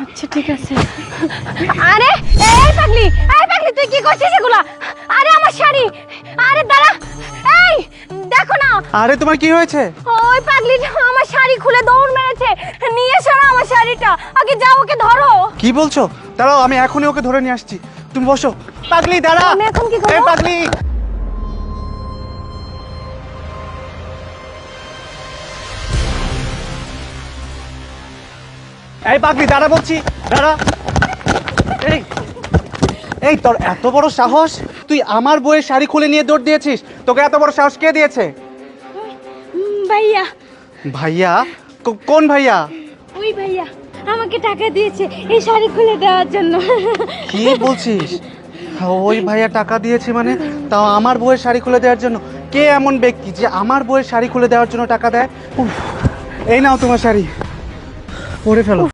আচ্ছা ঠিক আছে। আরে এই পাগলি তুই কি করছিস এগুলা? আরে আমার শাড়ি, আরে দাঁড়া, এই দেখো না। আরে তোমার কি হয়েছে? ওই পাগলিটা আমার শাড়ি খুলে দৌড় মেরেছে, নিয়ে এসো না আমার শাড়িটা, আগে যাও ওকে ধরো। কি বলছো? দাঁড়াও, আমি এখনই ওকে ধরে নিয়ে আসছি। তুমি বসো। পাগলি দাঁড়া। আমি এখন কি করব? এই পাগলি, এই পাগলি দাঁড়া বলছি, দাঁড়া। এই এই তোর এত বড় সাহস, তুই আমার বইয়ের শাড়ি খুলে নিয়ে দৌড় দিয়েছিস? তোকে এত বড় সাহস কে দিয়েছে? ভাইয়া। ভাইয়া? কোন ভাইয়া? ওই ভাইয়া আমাকে টাকা দিয়েছে এই শাড়ি খুলে দেওয়ার জন্য। কি বলছিস? ওই ভাইয়া টাকা দিয়েছে মানে? তাও আমার বইয়ের শাড়ি খুলে দেওয়ার জন্য? কে এমন ব্যক্তি যে আমার বইয়ের শাড়ি খুলে দেওয়ার জন্য টাকা দেয়? উফ, এই নাও তোমার শাড়ি, পরে ফেলো।